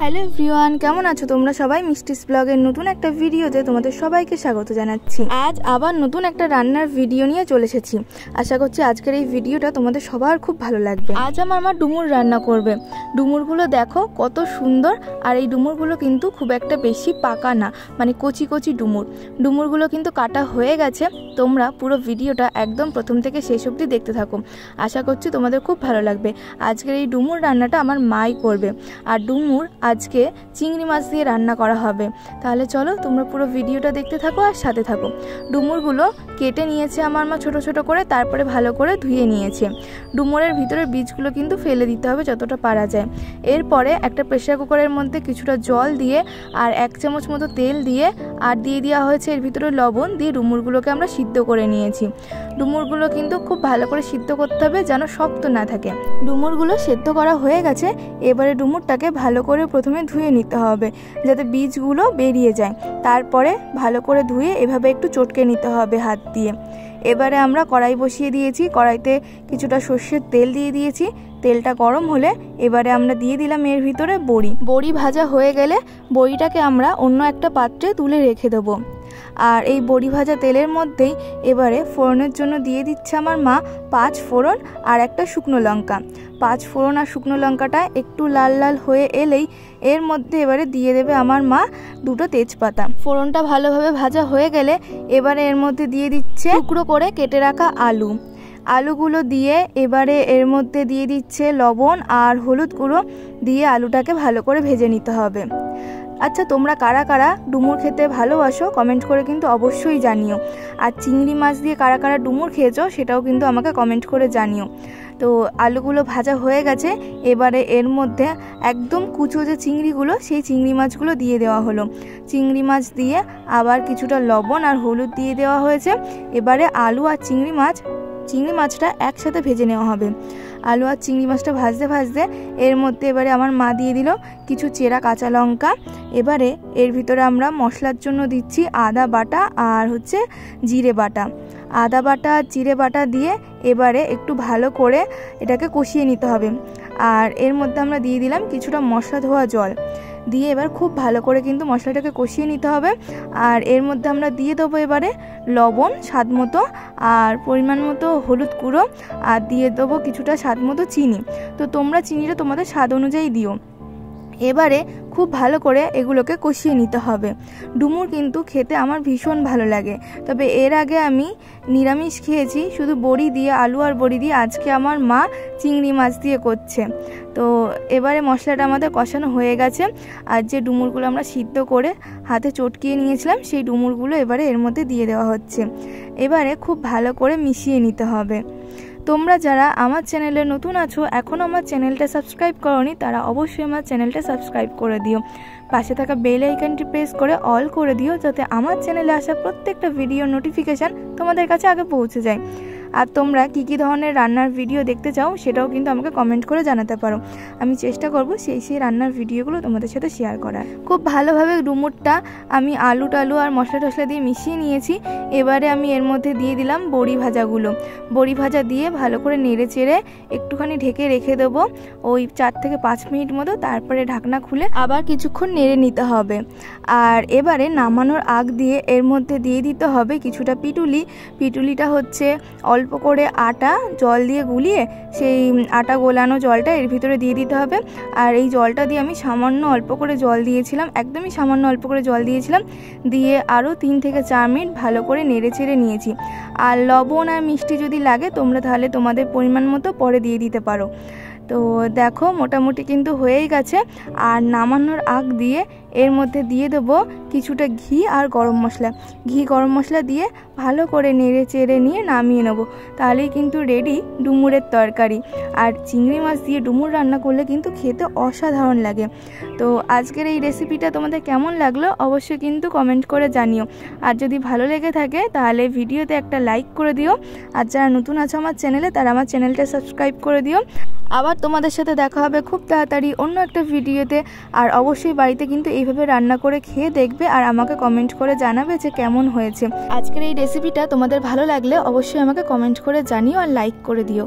Hello everyone, কেমন আছো তোমরা সবাই? মিষ্টিস ব্লগের নতুন একটা ভিডিওতে তোমাদের সবাইকে স্বাগত জানাচ্ছি। আজ আবার নতুন একটা রান্নার ভিডিও নিয়ে চলে এসেছি। আশা করছি আজকের এই ভিডিওটা তোমাদের সবার খুব ভালো লাগবে। আজ আমার মা ডুমুর রান্না করবে। ডুমুরগুলো দেখো কত সুন্দর, আর এই ডুমুরগুলো কিন্তু খুব একটা বেশি পাকা না, মানে কচি কচি ডুমুরগুলো কিন্তু কাটা হয়ে গেছে। তোমরা পুরো ভিডিওটা একদম প্রথম থেকে শেষ অবধি দেখতে থাকো। আশা করছি তোমাদের খুব ভালো লাগবে। আজকের এই ডুমুর রান্নাটা আমার মাই করবে, আর ডুমুর আজকে চিংড়ি মাছ দিয়ে রান্না করা হবে। তাহলে চলো তোমরা পুরো ভিডিওটা দেখতে থাকো আর সাথে থাকো। ডুমুরগুলো কেটে নিয়েছে আমার মা ছোট ছোট করে, তারপরে ভালো করে ধুয়ে নিয়েছে। ডুমুরের ভিতরের বীজগুলো কিন্তু ফেলে দিতে হবে যতটা পারা যায়। এরপরে একটা প্রেসার কুকারের মধ্যে কিছুটা জল দিয়ে আর 1 চামচ মতো তেল দিয়ে আর দিয়ে দেওয়া হয়েছে এর ভিতরে লবণ দিয়ে ডুমুরগুলোকে আমরা সিদ্ধ করে নিয়েছি। ডুমুরগুলো কিন্তু খুব ভালো করে সিদ্ধ করতে হবে যেন শক্ত না থাকে। ডুমুরগুলো সেদ্ধ করা হয়ে গেছে। এবারে ডুমুরটাকে ভালো করে প্রথমে ধুয়ে নিতে হবে যাতে বীজগুলো বেরিয়ে যায়। তারপরে ভালো করে ধুয়ে এভাবে একটু চটকে নিতে হবে হাত দিয়ে। এবারে আমরা কড়াই বসিয়ে দিয়েছি, কড়াইতে কিছুটা সর্ষের তেল দিয়ে দিয়েছি। তেলটা গরম হলে এবারে আমরা দিয়ে দিলাম এর ভিতরে বড়ি ভাজা হয়ে গেলে বড়িটাকে আমরা অন্য একটা পাত্রে তুলে রেখে দেবো। আর এই বড়ি ভাজা তেলের মধ্যেই এবারে ফোড়নের জন্য দিয়ে দিচ্ছে আমার মা 5 ফোড়ন আর একটা শুকনো লঙ্কা। 5 ফোড়ন আর শুকনো লঙ্কাটা একটু লাল লাল হয়ে এলেই এর মধ্যে এবারে দিয়ে দেবে আমার মা 2টো তেজপাতা। ফোড়নটা ভালোভাবে ভাজা হয়ে গেলে এবারে এর মধ্যে দিয়ে দিচ্ছে টুকরো করে কেটে রাখা আলুগুলো দিয়ে এবারে এর মধ্যে দিয়ে দিচ্ছে লবণ আর হলুদ গুঁড়ো দিয়ে আলুটাকে ভালো করে ভেজে নিতে হবে। আচ্ছা, তোমরা কারা কারা ডুমুর খেতে ভালোবাসো কমেন্ট করে কিন্তু অবশ্যই জানিও। আর চিংড়ি মাছ দিয়ে কারা কারা ডুমুর খেয়েছো সেটাও কিন্তু আমাকে কমেন্ট করে জানিও। তো আলুগুলো ভাজা হয়ে গেছে। এবারে এর মধ্যে একদম কুচো যে চিংড়িগুলো, সেই চিংড়ি মাছগুলো দিয়ে দেওয়া হলো। চিংড়ি মাছ দিয়ে আবার কিছুটা লবণ আর হলুদ দিয়ে দেওয়া হয়েছে। এবারে আলু আর চিংড়ি মাছটা একসাথে ভেজে নেওয়া হবে। আলু আর চিংড়ি মাছটা ভাজতে ভাজতে এর মধ্যে এবারে আমার মা দিয়ে দিল কিছু চেরা কাঁচা লঙ্কা। এবারে এর ভিতরে আমরা মশলার জন্য দিচ্ছি আদা বাটা আর জিরে বাটা। আদা বাটা আর জিরে বাটা দিয়ে এবারে একটু ভালো করে এটাকে কষিয়ে নিতে হবে। আর এর মধ্যে আমরা দিয়ে দিলাম কিছুটা মশলা ধোয়া জল দিয়ে এবার খুব ভালো করে কিন্তু মশলাটাকে কষিয়ে নিতে হবে। আর এর মধ্যে আমরা দিয়ে দেবো এবারে লবণ স্বাদ মতো আর পরিমাণ মতো হলুদ গুঁড়ো, আর দিয়ে দেবো কিছুটা স্বাদ মতো চিনি। তো তোমরা চিনিটা তোমাদের স্বাদ অনুযায়ী দিও। এবারে খুব ভালো করে এগুলোকে কষিয়ে নিতে হবে। ডুমুর কিন্তু খেতে আমার ভীষণ ভালো লাগে, তবে এর আগে আমি নিরামিষ খেয়েছি শুধু বড়ি দিয়ে, আলু আর বড়ি দিয়ে। আজকে আমার মা চিংড়ি মাছ দিয়ে করছে। তো এবারে মশলাটা আমাদের কষানো হয়ে গেছে। আর যে ডুমুরগুলো আমরা সিদ্ধ করে হাতে চটকিয়ে নিয়েছিলাম সেই ডুমুরগুলো এবারে এর মধ্যে দিয়ে দেওয়া হচ্ছে। এবারে খুব ভালো করে মিশিয়ে নিতে হবে। তোমরা যারা আমার চ্যানেলে নতুন আছো, এখনও আমার চ্যানেলটা সাবস্ক্রাইব করোনি, তারা অবশ্যই আমার চ্যানেলটা সাবস্ক্রাইব করে দিও। পাশে থাকা বেল আইকনটি প্রেস করে অল করে দিও যাতে আমার চ্যানেলে আসা প্রত্যেকটা ভিডিও নোটিফিকেশান তোমাদের কাছে আগে পৌঁছে যায়। আর তোমরা কী কী ধরনের রান্নার ভিডিও দেখতে চাও সেটাও কিন্তু আমাকে কমেন্ট করে জানাতে পারো। আমি চেষ্টা করব সেই রান্নার ভিডিওগুলো তোমাদের সাথে শেয়ার করার। খুব ভালোভাবে ডুমুরটা আমি আলু টালু আর মশলা টশলা দিয়ে মিশিয়ে নিয়েছি। এবারে আমি এর মধ্যে দিয়ে দিলাম বড়ি ভাজা দিয়ে ভালো করে নেড়ে চেড়ে একটুখানি ঢেকে রেখে দেবো ওই 4 থেকে 5 মিনিট মতো। তারপরে ঢাকনা খুলে আবার কিছুক্ষণ নেড়ে নিতে হবে। আর এবারে নামানোর আগ দিয়ে এর মধ্যে দিয়ে দিতে হবে কিছুটা পিটুলিটা অল্প করে আটা জল দিয়ে গুলিয়ে সেই আটা গোলানো জলটা এর ভিতরে দিয়ে দিতে হবে। আর এই জলটা দিয়ে আমি সামান্য অল্প করে জল দিয়েছিলাম, একদমই সামান্য অল্প করে জল দিয়েছিলাম। দিয়ে আরও 3 থেকে 4 মিনিট ভালো করে নেড়ে চেড়ে নিয়েছি। আর লবণ আর মিষ্টি যদি লাগে তোমরা তাহলে তোমাদের পরিমাণ মতো পরে দিয়ে দিতে পারো। তো দেখো মোটামুটি কিন্তু হয়েই গেছে। আর নামানোর আগ দিয়ে এর মধ্যে দিয়ে দেবো কিছুটা ঘি আর গরম মশলা দিয়ে ভালো করে নেড়ে চেড়ে নিয়ে নামিয়ে নেবো। তাহলেই কিন্তু রেডি ডুমুরের তরকারি। আর চিংড়ি মাছ দিয়ে ডুমুর রান্না করলে কিন্তু খেতে অসাধারণ লাগে। তো আজকের এই রেসিপিটা তোমাদের কেমন লাগলো অবশ্যই কিন্তু কমেন্ট করে জানিও। আর যদি ভালো লেগে থাকে তাহলে ভিডিওতে একটা লাইক করে দিও। আর যারা নতুন আছো আমার চ্যানেলে তারা আমার চ্যানেলটা সাবস্ক্রাইব করে দিও। আবার তোমাদের সাথে দেখা হবে খুব তাড়াতাড়ি অন্য একটা ভিডিওতে। আর অবশ্যই বাড়িতে কিন্তু এইভাবে রান্না করে খেয়ে দেখবে আর আমাকে কমেন্ট করে জানাবে যে কেমন হয়েছে। আজকের এই রেসিপিটা তোমাদের ভালো লাগলে অবশ্যই আমাকে কমেন্ট করে জানিও আর লাইক করে দিও।